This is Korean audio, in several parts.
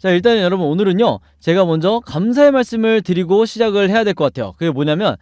자, 일단은 여러분 오늘은요, 제가 먼저 감사의 말씀을 드리고 시작을 해야 될 것 같아요. 그게 뭐냐면,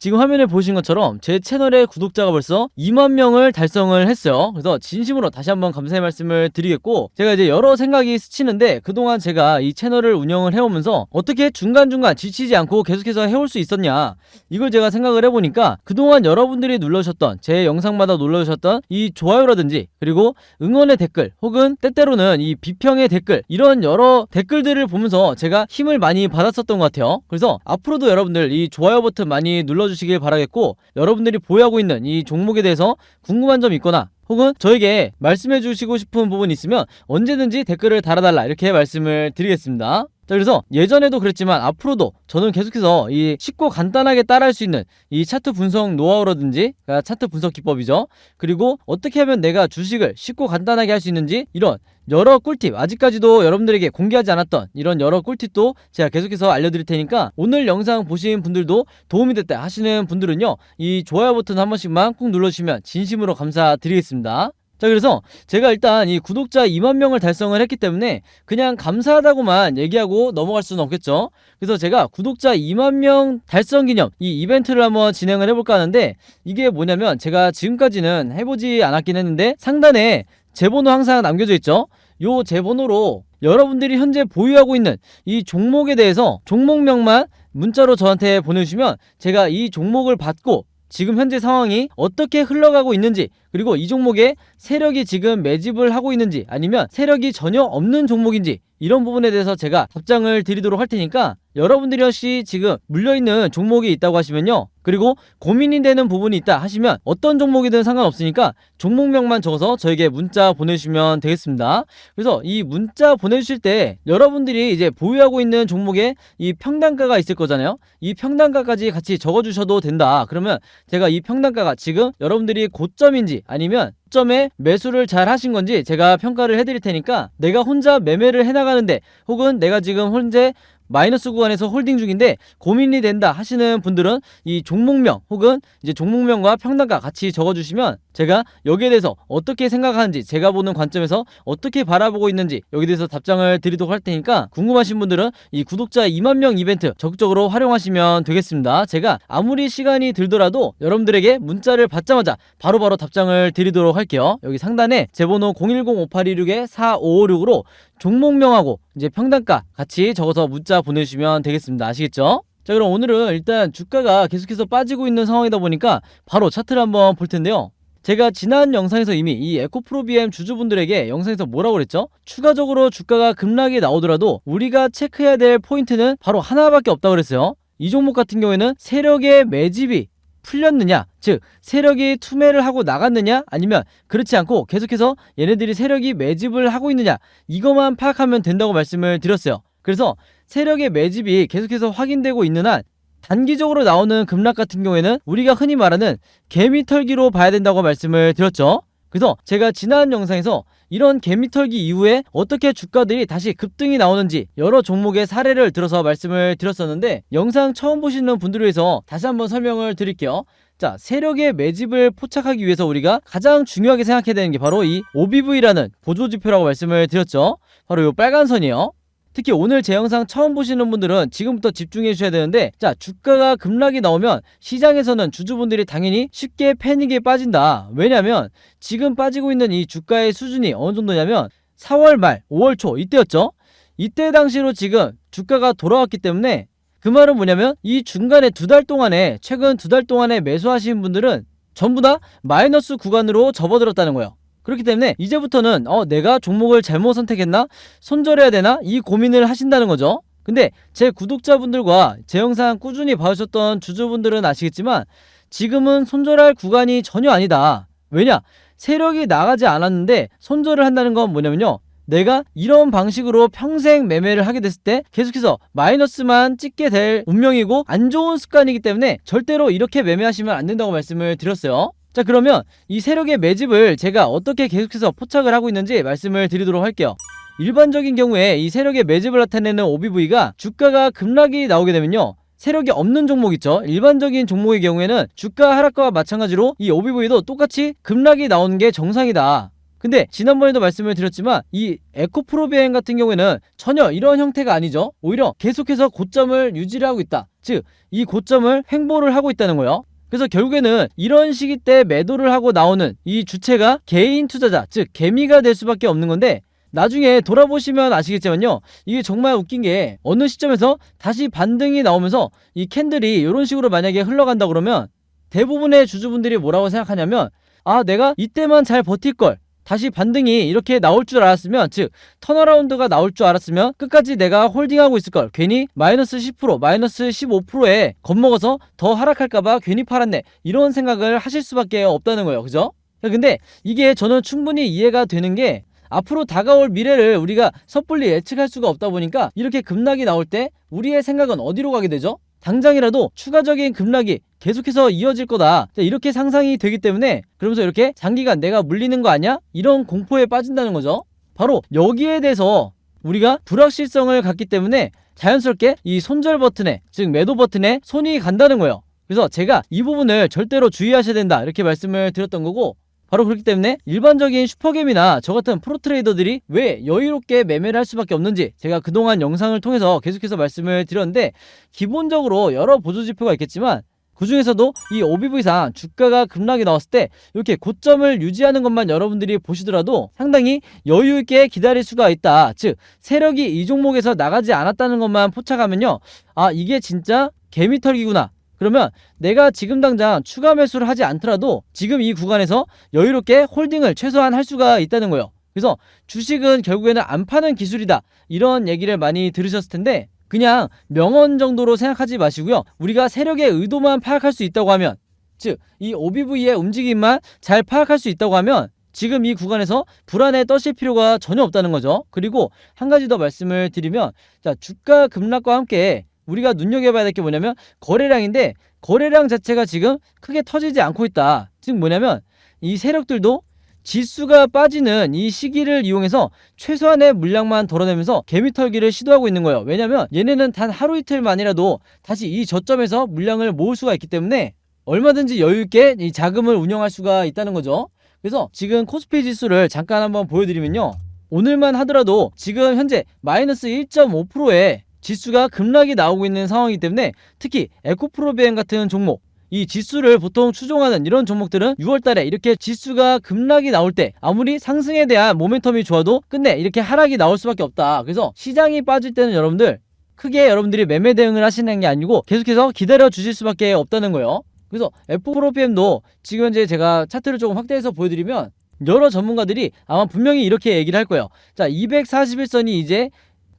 지금 화면에 보신 것처럼 제 채널의 구독자가 벌써 2만 명을 달성을 했어요. 그래서 진심으로 다시 한번 감사의 말씀을 드리겠고, 제가 이제 여러 생각이 스치는데, 그동안 제가 이 채널을 운영을 해오면서 어떻게 중간중간 지치지 않고 계속해서 해올 수 있었냐, 이걸 제가 생각을 해보니까, 그동안 여러분들이 눌러주셨던, 제 영상마다 눌러주셨던 이 좋아요라든지, 그리고 응원의 댓글, 혹은 때때로는 이 비평의 댓글, 이런 여러 댓글들을 보면서 제가 힘을 많이 받았었던 것 같아요. 그래서 앞으로도 여러분들 이 좋아요 버튼 많이 눌러주시길 바라겠고, 여러분들이 보유하고 있는 이 종목에 대해서 궁금한 점 있거나, 혹은 저에게 말씀해 주시고 싶은 부분 있으면 언제든지 댓글을 달아달라, 이렇게 말씀을 드리겠습니다. 자, 그래서 예전에도 그랬지만 앞으로도 저는 계속해서 이 쉽고 간단하게 따라할 수 있는 이 차트 분석 노하우라든지, 그러니까 차트 분석 기법이죠. 그리고 어떻게 하면 내가 주식을 쉽고 간단하게 할 수 있는지, 이런 여러 꿀팁, 아직까지도 여러분들에게 공개하지 않았던 이런 여러 꿀팁도 제가 계속해서 알려드릴 테니까, 오늘 영상 보신 분들도 도움이 됐다 하시는 분들은요, 이 좋아요 버튼 한 번씩만 꾹 눌러주시면 진심으로 감사드리겠습니다. 자, 그래서 제가 일단 이 구독자 2만 명을 달성을 했기 때문에 그냥 감사하다고만 얘기하고 넘어갈 수는 없겠죠. 그래서 제가 구독자 2만 명 달성 기념 이 이벤트를 한번 진행을 해볼까 하는데, 이게 뭐냐면, 제가 지금까지는 해보지 않았긴 했는데 상단에 제 번호 항상 남겨져 있죠. 요 제 번호로 여러분들이 현재 보유하고 있는 이 종목에 대해서 종목명만 문자로 저한테 보내주시면, 제가 이 종목을 받고 지금 현재 상황이 어떻게 흘러가고 있는지, 그리고 이 종목에 세력이 지금 매집을 하고 있는지, 아니면 세력이 전혀 없는 종목인지, 이런 부분에 대해서 제가 답장을 드리도록 할 테니까, 여러분들이 혹시 지금 물려있는 종목이 있다고 하시면요, 그리고 고민이 되는 부분이 있다 하시면 어떤 종목이든 상관없으니까 종목명만 적어서 저에게 문자 보내주시면 되겠습니다. 그래서 이 문자 보내주실 때 여러분들이 이제 보유하고 있는 종목에 이 평단가가 있을 거잖아요. 이 평단가까지 같이 적어주셔도 된다. 그러면 제가 이 평단가가 지금 여러분들이 고점인지, 아니면 점에 매수를 잘 하신 건지 제가 평가를 해드릴 테니까, 내가 혼자 매매를 해나가는데, 혹은 내가 지금 현재 마이너스 구간에서 홀딩 중인데 고민이 된다 하시는 분들은 이 종목명, 혹은 이제 종목명과 평단가 같이 적어주시면 제가 여기에 대해서 어떻게 생각하는지, 제가 보는 관점에서 어떻게 바라보고 있는지 여기에 대해서 답장을 드리도록 할 테니까, 궁금하신 분들은 이 구독자 2만 명 이벤트 적극적으로 활용하시면 되겠습니다. 제가 아무리 시간이 들더라도 여러분들에게 문자를 받자마자 바로바로 답장을 드리도록 할게요. 여기 상단에 제 번호 010-5826-4556으로 종목명하고 이제 평단가 같이 적어서 문자 보내주시면 되겠습니다. 아시겠죠? 자, 그럼 오늘은 일단 주가가 계속해서 빠지고 있는 상황이다 보니까 바로 차트를 한번 볼 텐데요. 제가 지난 영상에서 이미 이 에코프로비엠 주주분들에게 영상에서 뭐라고 그랬죠? 추가적으로 주가가 급락이 나오더라도 우리가 체크해야 될 포인트는 바로 하나밖에 없다고 그랬어요. 이 종목 같은 경우에는 세력의 매집이 풀렸느냐, 즉 세력이 투매를 하고 나갔느냐, 아니면 그렇지 않고 계속해서 얘네들이 세력이 매집을 하고 있느냐, 이것만 파악하면 된다고 말씀을 드렸어요. 그래서 세력의 매집이 계속해서 확인되고 있는 한 단기적으로 나오는 급락 같은 경우에는 우리가 흔히 말하는 개미털기로 봐야 된다고 말씀을 드렸죠. 그래서 제가 지난 영상에서 이런 개미털기 이후에 어떻게 주가들이 다시 급등이 나오는지 여러 종목의 사례를 들어서 말씀을 드렸었는데, 영상 처음 보시는 분들을 위해서 다시 한번 설명을 드릴게요. 자, 세력의 매집을 포착하기 위해서 우리가 가장 중요하게 생각해야 되는 게 바로 이 OBV라는 보조지표라고 말씀을 드렸죠. 바로 이 빨간 선이에요. 특히 오늘 제 영상 처음 보시는 분들은 지금부터 집중해 주셔야 되는데, 자, 주가가 급락이 나오면 시장에서는 주주분들이 당연히 쉽게 패닉에 빠진다. 왜냐면 지금 빠지고 있는 이 주가의 수준이 어느 정도냐면 4월 말 5월 초 이때였죠. 이때 당시로 지금 주가가 돌아왔기 때문에, 그 말은 뭐냐면 이 중간에 최근 두 달 동안에 매수하신 분들은 전부 다 마이너스 구간으로 접어들었다는 거예요. 그렇기 때문에 이제부터는 내가 종목을 잘못 선택했나? 손절해야 되나? 이 고민을 하신다는 거죠. 근데 제 구독자분들과 제 영상 꾸준히 봐주셨던 주주분들은 아시겠지만, 지금은 손절할 구간이 전혀 아니다. 왜냐? 세력이 나가지 않았는데 손절을 한다는 건 뭐냐면요, 내가 이런 방식으로 평생 매매를 하게 됐을 때 계속해서 마이너스만 찍게 될 운명이고 안 좋은 습관이기 때문에 절대로 이렇게 매매하시면 안 된다고 말씀을 드렸어요. 자, 그러면 이 세력의 매집을 제가 어떻게 계속해서 포착을 하고 있는지 말씀을 드리도록 할게요. 일반적인 경우에 이 세력의 매집을 나타내는 OBV가 주가가 급락이 나오게 되면요, 세력이 없는 종목 있죠. 일반적인 종목의 경우에는 주가 하락과 마찬가지로 이 OBV도 똑같이 급락이 나오는 게 정상이다. 근데 지난번에도 말씀을 드렸지만 이 에코프로비엠 같은 경우에는 전혀 이런 형태가 아니죠. 오히려 계속해서 고점을 유지를 하고 있다. 즉 이 고점을 횡보를 하고 있다는 거예요. 그래서 결국에는 이런 시기 때 매도를 하고 나오는 이 주체가 개인 투자자, 즉 개미가 될 수밖에 없는 건데, 나중에 돌아보시면 아시겠지만요, 이게 정말 웃긴 게 어느 시점에서 다시 반등이 나오면서 이 캔들이 이런 식으로 만약에 흘러간다 그러면 대부분의 주주분들이 뭐라고 생각하냐면, 아, 내가 이때만 잘 버틸걸, 다시 반등이 이렇게 나올 줄 알았으면, 즉 턴어라운드가 나올 줄 알았으면 끝까지 내가 홀딩하고 있을걸, 괜히 마이너스 10% 마이너스 15%에 겁먹어서 더 하락할까봐 괜히 팔았네, 이런 생각을 하실 수밖에 없다는 거예요. 그죠? 근데 이게 저는 충분히 이해가 되는 게, 앞으로 다가올 미래를 우리가 섣불리 예측할 수가 없다 보니까 이렇게 급락이 나올 때 우리의 생각은 어디로 가게 되죠? 당장이라도 추가적인 급락이 계속해서 이어질 거다, 이렇게 상상이 되기 때문에, 그러면서 이렇게 장기간 내가 물리는 거 아니야? 이런 공포에 빠진다는 거죠. 바로 여기에 대해서 우리가 불확실성을 갖기 때문에 자연스럽게 이 손절 버튼에, 즉 매도 버튼에 손이 간다는 거예요. 그래서 제가 이 부분을 절대로 주의하셔야 된다, 이렇게 말씀을 드렸던 거고, 바로 그렇기 때문에 일반적인 슈퍼겜이나 저 같은 프로트레이더들이 왜 여유롭게 매매를 할 수밖에 없는지 제가 그동안 영상을 통해서 계속해서 말씀을 드렸는데, 기본적으로 여러 보조지표가 있겠지만 그 중에서도 이 OBV상 주가가 급락이 나왔을 때 이렇게 고점을 유지하는 것만 여러분들이 보시더라도 상당히 여유있게 기다릴 수가 있다. 즉 세력이 이 종목에서 나가지 않았다는 것만 포착하면요, 아, 이게 진짜 개미털기구나, 그러면 내가 지금 당장 추가 매수를 하지 않더라도 지금 이 구간에서 여유롭게 홀딩을 최소한 할 수가 있다는 거예요. 그래서 주식은 결국에는 안 파는 기술이다, 이런 얘기를 많이 들으셨을 텐데, 그냥 명언 정도로 생각하지 마시고요, 우리가 세력의 의도만 파악할 수 있다고 하면, 즉 이 OBV의 움직임만 잘 파악할 수 있다고 하면 지금 이 구간에서 불안에 떠실 필요가 전혀 없다는 거죠. 그리고 한 가지 더 말씀을 드리면, 자, 주가 급락과 함께 우리가 눈여겨봐야 될 게 뭐냐면 거래량인데, 거래량 자체가 지금 크게 터지지 않고 있다. 즉 뭐냐면 이 세력들도 지수가 빠지는 이 시기를 이용해서 최소한의 물량만 덜어내면서 개미털기를 시도하고 있는 거예요. 왜냐면 얘네는 단 하루 이틀만이라도 다시 이 저점에서 물량을 모을 수가 있기 때문에 얼마든지 여유있게 이 자금을 운영할 수가 있다는 거죠. 그래서 지금 코스피 지수를 잠깐 한번 보여드리면요, 오늘만 하더라도 지금 현재 마이너스 1.5%에 지수가 급락이 나오고 있는 상황이기 때문에, 특히 에코프로비엠 같은 종목, 이 지수를 보통 추종하는 이런 종목들은 6월달에 이렇게 지수가 급락이 나올 때 아무리 상승에 대한 모멘텀이 좋아도 끝내 이렇게 하락이 나올 수밖에 없다. 그래서 시장이 빠질 때는 여러분들 크게 여러분들이 매매 대응을 하시는 게 아니고 계속해서 기다려 주실 수밖에 없다는 거예요. 그래서 에코프로비엠도 지금 현재 제가 차트를 조금 확대해서 보여드리면 여러 전문가들이 아마 분명히 이렇게 얘기를 할 거예요. 자, 241선이 이제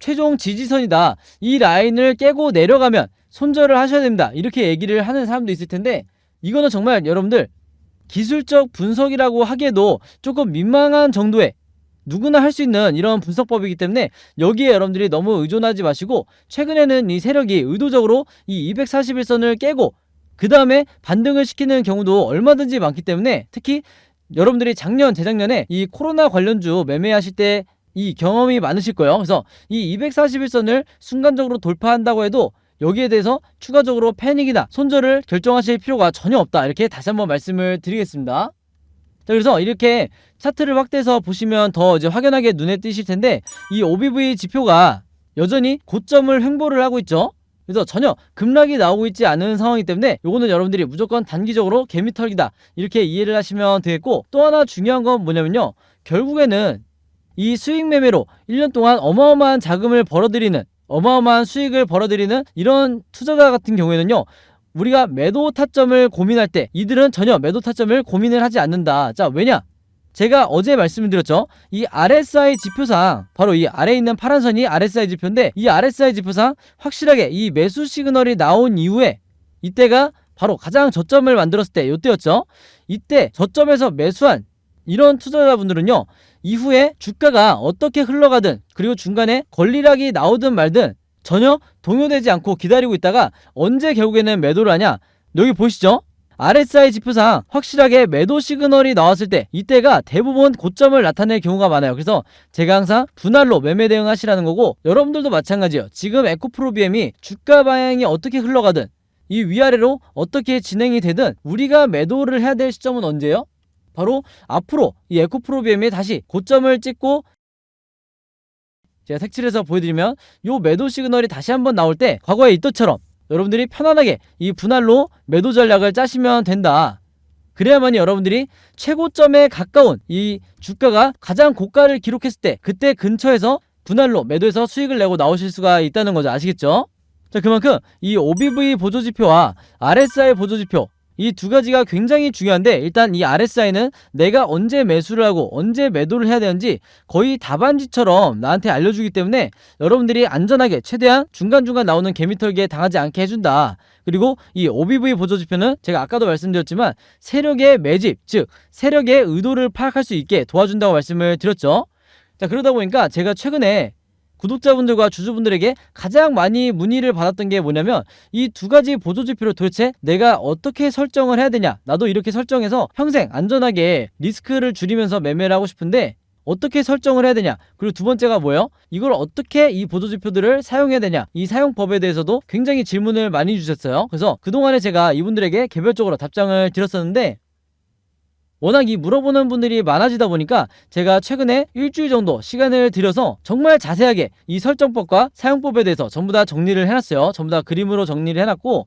최종 지지선이다, 이 라인을 깨고 내려가면 손절을 하셔야 됩니다, 이렇게 얘기를 하는 사람도 있을 텐데, 이거는 정말 여러분들 기술적 분석이라고 하기에도 조금 민망한 정도의, 누구나 할 수 있는 이런 분석법이기 때문에 여기에 여러분들이 너무 의존하지 마시고, 최근에는 이 세력이 의도적으로 이 241선을 깨고 그 다음에 반등을 시키는 경우도 얼마든지 많기 때문에, 특히 여러분들이 작년 재작년에 이 코로나 관련주 매매하실 때 이 경험이 많으실 거예요. 그래서 이 241선을 순간적으로 돌파한다고 해도 여기에 대해서 추가적으로 패닉이나 손절을 결정하실 필요가 전혀 없다, 이렇게 다시 한번 말씀을 드리겠습니다. 자, 그래서 이렇게 차트를 확대해서 보시면 더 이제 확연하게 눈에 띄실 텐데, 이 OBV 지표가 여전히 고점을 횡보를 하고 있죠. 그래서 전혀 급락이 나오고 있지 않은 상황이기 때문에 요거는 여러분들이 무조건 단기적으로 개미털기다, 이렇게 이해를 하시면 되겠고, 또 하나 중요한 건 뭐냐면요, 결국에는 이 수익 매매로 1년 동안 어마어마한 자금을 벌어들이는, 어마어마한 수익을 벌어들이는 이런 투자자 같은 경우에는요, 우리가 매도 타점을 고민할 때 이들은 전혀 매도 타점을 고민을 하지 않는다. 자, 왜냐? 제가 어제 말씀을 드렸죠. 이 RSI 지표상, 바로 이 아래에 있는 파란 선이 RSI 지표인데, 이 RSI 지표상 확실하게 이 매수 시그널이 나온 이후에 이때가 바로 가장 저점을 만들었을 때 이때였죠. 이때 저점에서 매수한 이런 투자자분들은요, 이후에 주가가 어떻게 흘러가든, 그리고 중간에 권리락이 나오든 말든 전혀 동요되지 않고 기다리고 있다가 언제 결국에는 매도를 하냐, 여기 보시죠. RSI 지표상 확실하게 매도 시그널이 나왔을 때 이때가 대부분 고점을 나타낼 경우가 많아요. 그래서 제가 항상 분할로 매매 대응하시라는 거고, 여러분들도 마찬가지예요. 지금 에코프로비엠이 주가 방향이 어떻게 흘러가든 이 위아래로 어떻게 진행이 되든 우리가 매도를 해야 될 시점은 언제예요? 바로 앞으로 이 에코프로비엠이 다시 고점을 찍고, 제가 색칠해서 보여드리면 요 매도 시그널이 다시 한번 나올 때 과거에 있던처럼 여러분들이 편안하게 이 분할로 매도 전략을 짜시면 된다. 그래야만이 여러분들이 최고점에 가까운 이 주가가 가장 고가를 기록했을 때 그때 근처에서 분할로 매도해서 수익을 내고 나오실 수가 있다는 거죠. 아시겠죠? 자, 그만큼 이 OBV 보조지표와 RSI 보조지표, 이 두 가지가 굉장히 중요한데, 일단 이 RSI는 내가 언제 매수를 하고 언제 매도를 해야 되는지 거의 답안지처럼 나한테 알려주기 때문에 여러분들이 안전하게 최대한 중간중간 나오는 개미털기에 당하지 않게 해준다. 그리고 이 OBV 보조지표는 제가 아까도 말씀드렸지만 세력의 매집, 즉 세력의 의도를 파악할 수 있게 도와준다고 말씀을 드렸죠. 자, 그러다 보니까 제가 최근에 구독자분들과 주주분들에게 가장 많이 문의를 받았던 게 뭐냐면, 이 두 가지 보조지표를 도대체 내가 어떻게 설정을 해야 되냐, 나도 이렇게 설정해서 평생 안전하게 리스크를 줄이면서 매매를 하고 싶은데 어떻게 설정을 해야 되냐, 그리고 두 번째가 뭐예요? 이걸 어떻게 이 보조지표들을 사용해야 되냐, 이 사용법에 대해서도 굉장히 질문을 많이 주셨어요. 그래서 그동안에 제가 이분들에게 개별적으로 답장을 드렸었는데, 워낙 이 물어보는 분들이 많아지다 보니까 제가 최근에 일주일 정도 시간을 들여서 정말 자세하게 이 설정법과 사용법에 대해서 전부 다 정리를 해놨어요. 전부 다 그림으로 정리를 해놨고,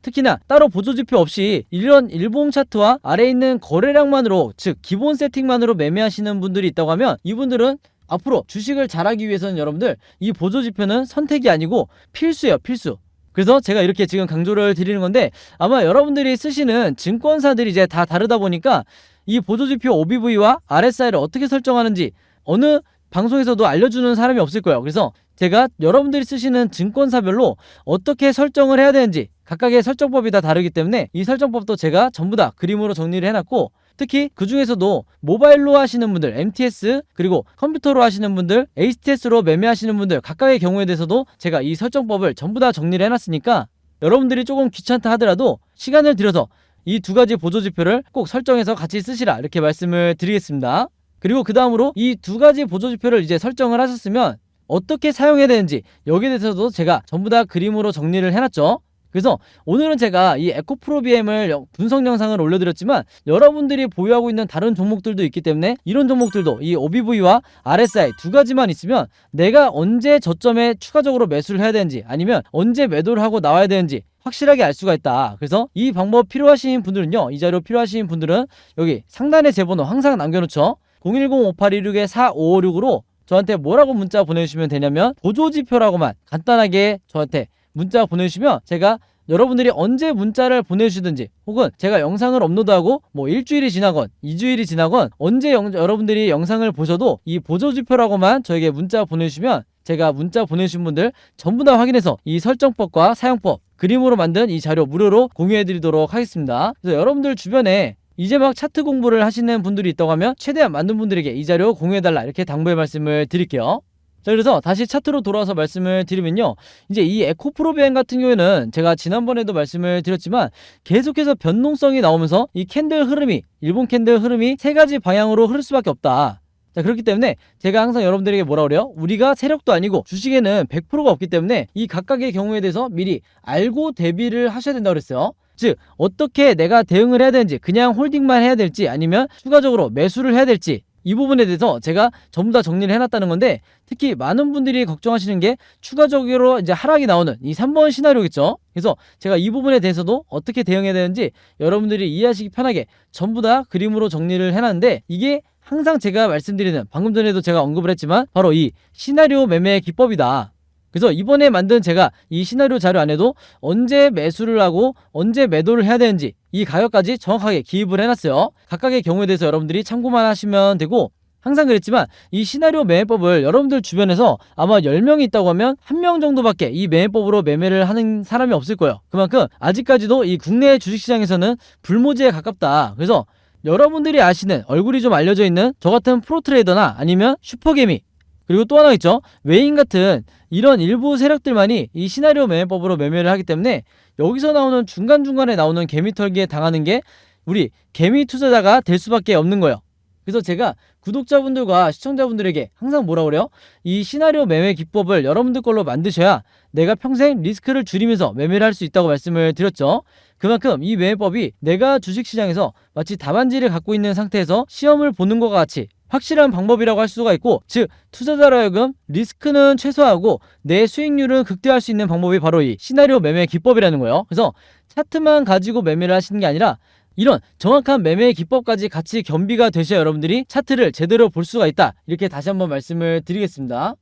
특히나 따로 보조지표 없이 이런 일봉 차트와 아래에 있는 거래량만으로, 즉 기본 세팅만으로 매매하시는 분들이 있다고 하면, 이분들은 앞으로 주식을 잘하기 위해서는 여러분들 이 보조지표는 선택이 아니고 필수예요, 필수. 그래서 제가 이렇게 지금 강조를 드리는 건데, 아마 여러분들이 쓰시는 증권사들이 이제 다 다르다 보니까 이 보조지표 OBV와 RSI를 어떻게 설정하는지 어느 방송에서도 알려주는 사람이 없을 거예요. 그래서 제가 여러분들이 쓰시는 증권사별로 어떻게 설정을 해야 되는지 각각의 설정법이 다 다르기 때문에 이 설정법도 제가 전부 다 그림으로 정리를 해놨고, 특히 그 중에서도 모바일로 하시는 분들 MTS, 그리고 컴퓨터로 하시는 분들 HTS로 매매하시는 분들 각각의 경우에 대해서도 제가 이 설정법을 전부 다 정리를 해놨으니까 여러분들이 조금 귀찮다 하더라도 시간을 들여서 이 두 가지 보조지표를 꼭 설정해서 같이 쓰시라, 이렇게 말씀을 드리겠습니다. 그리고 그 다음으로 이 두 가지 보조지표를 이제 설정을 하셨으면 어떻게 사용해야 되는지 여기에 대해서도 제가 전부 다 그림으로 정리를 해놨죠. 그래서 오늘은 제가 이 에코프로비엠을 분석 영상을 올려드렸지만 여러분들이 보유하고 있는 다른 종목들도 있기 때문에 이런 종목들도 이 OBV와 RSI 두 가지만 있으면 내가 언제 저점에 추가적으로 매수를 해야 되는지, 아니면 언제 매도를 하고 나와야 되는지 확실하게 알 수가 있다. 그래서 이 방법 필요하신 분들은요, 이 자료 필요하신 분들은 여기 상단에 제 번호 항상 남겨놓죠. 010-5826-4556으로 저한테 뭐라고 문자 보내주시면 되냐면 보조지표라고만 간단하게 저한테 문자 보내주시면 제가 여러분들이 언제 문자를 보내주시든지, 혹은 제가 영상을 업로드하고 뭐 일주일이 지나건 2주일이 지나건 언제 여러분들이 영상을 보셔도 이 보조지표라고만 저에게 문자 보내주시면 제가 문자 보내주신 분들 전부 다 확인해서 이 설정법과 사용법 그림으로 만든 이 자료 무료로 공유해드리도록 하겠습니다. 그래서 여러분들 주변에 이제 막 차트 공부를 하시는 분들이 있다고 하면 최대한 많은 분들에게 이 자료 공유해달라, 이렇게 당부의 말씀을 드릴게요. 자, 그래서 다시 차트로 돌아와서 말씀을 드리면요, 이제 이 에코프로비엠 같은 경우에는 제가 지난번에도 말씀을 드렸지만 계속해서 변동성이 나오면서 이 캔들 흐름이, 일본 캔들 흐름이 세 가지 방향으로 흐를 수밖에 없다. 자, 그렇기 때문에 제가 항상 여러분들에게 뭐라 그래요? 우리가 세력도 아니고 주식에는 100%가 없기 때문에 이 각각의 경우에 대해서 미리 알고 대비를 하셔야 된다고 그랬어요. 즉 어떻게 내가 대응을 해야 되는지, 그냥 홀딩만 해야 될지 아니면 추가적으로 매수를 해야 될지, 이 부분에 대해서 제가 전부 다 정리를 해놨다는 건데, 특히 많은 분들이 걱정하시는 게 추가적으로 이제 하락이 나오는 이 3번 시나리오겠죠. 그래서 제가 이 부분에 대해서도 어떻게 대응해야 되는지 여러분들이 이해하시기 편하게 전부 다 그림으로 정리를 해놨는데, 이게 항상 제가 말씀드리는, 방금 전에도 제가 언급을 했지만 바로 이 시나리오 매매 기법이다. 그래서 이번에 만든 제가 이 시나리오 자료 안에도 언제 매수를 하고 언제 매도를 해야 되는지 이 가격까지 정확하게 기입을 해놨어요. 각각의 경우에 대해서 여러분들이 참고만 하시면 되고, 항상 그랬지만 이 시나리오 매매법을 여러분들 주변에서 아마 10명이 있다고 하면 1명 정도밖에 이 매매법으로 매매를 하는 사람이 없을 거예요. 그만큼 아직까지도 이 국내 주식시장에서는 불모지에 가깝다. 그래서 여러분들이 아시는, 얼굴이 좀 알려져 있는 저 같은 프로트레이더나 아니면 슈퍼개미, 그리고 또 하나 있죠, 외인 같은 이런 일부 세력들만이 이 시나리오 매매법으로 매매를 하기 때문에 여기서 나오는 중간중간에 나오는 개미털기에 당하는 게 우리 개미 투자자가 될 수밖에 없는 거예요. 그래서 제가 구독자분들과 시청자분들에게 항상 뭐라 그래요? 이 시나리오 매매 기법을 여러분들 걸로 만드셔야 내가 평생 리스크를 줄이면서 매매를 할 수 있다고 말씀을 드렸죠. 그만큼 이 매매법이 내가 주식시장에서 마치 답안지를 갖고 있는 상태에서 시험을 보는 것과 같이 확실한 방법이라고 할 수가 있고, 즉 투자자로 하여금 리스크는 최소화하고 내 수익률은 극대화할 수 있는 방법이 바로 이 시나리오 매매 기법이라는 거예요. 그래서 차트만 가지고 매매를 하시는 게 아니라 이런 정확한 매매 기법까지 같이 겸비가 되셔야 여러분들이 차트를 제대로 볼 수가 있다, 이렇게 다시 한번 말씀을 드리겠습니다.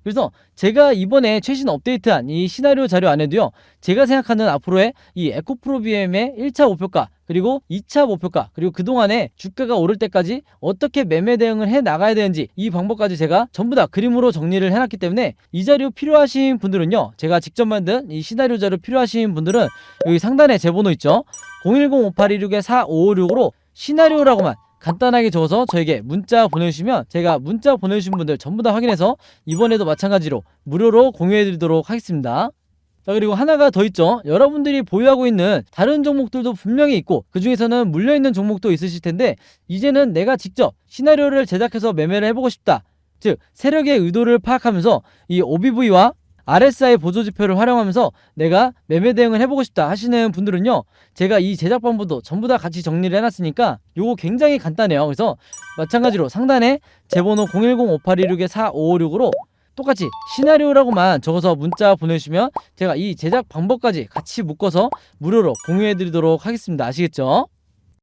그래서 제가 이번에 최신 업데이트한 이 시나리오 자료 안에도요, 제가 생각하는 앞으로의 이 에코프로비엠의 1차 목표가, 그리고 2차 목표가, 그리고 그동안에 주가가 오를 때까지 어떻게 매매 대응을 해 나가야 되는지 이 방법까지 제가 전부 다 그림으로 정리를 해놨기 때문에 이 자료 필요하신 분들은요, 제가 직접 만든 이 시나리오 자료 필요하신 분들은 여기 상단에 제 번호 있죠, 010-5826-4556으로 시나리오라고만 간단하게 적어서 저에게 문자 보내주시면 제가 문자 보내주신 분들 전부 다 확인해서 이번에도 마찬가지로 무료로 공유해드리도록 하겠습니다. 자, 그리고 하나가 더 있죠. 여러분들이 보유하고 있는 다른 종목들도 분명히 있고 그 중에서는 물려있는 종목도 있으실 텐데, 이제는 내가 직접 시나리오를 제작해서 매매를 해보고 싶다, 즉 세력의 의도를 파악하면서 이 OBV와 RSI 보조지표를 활용하면서 내가 매매 대응을 해보고 싶다 하시는 분들은요, 제가 이 제작 방법도 전부 다 같이 정리를 해놨으니까 요거 굉장히 간단해요. 그래서 마찬가지로 상단에 제 번호 010-5826-4556으로 똑같이 시나리오라고만 적어서 문자 보내주시면 제가 이 제작 방법까지 같이 묶어서 무료로 공유해드리도록 하겠습니다. 아시겠죠?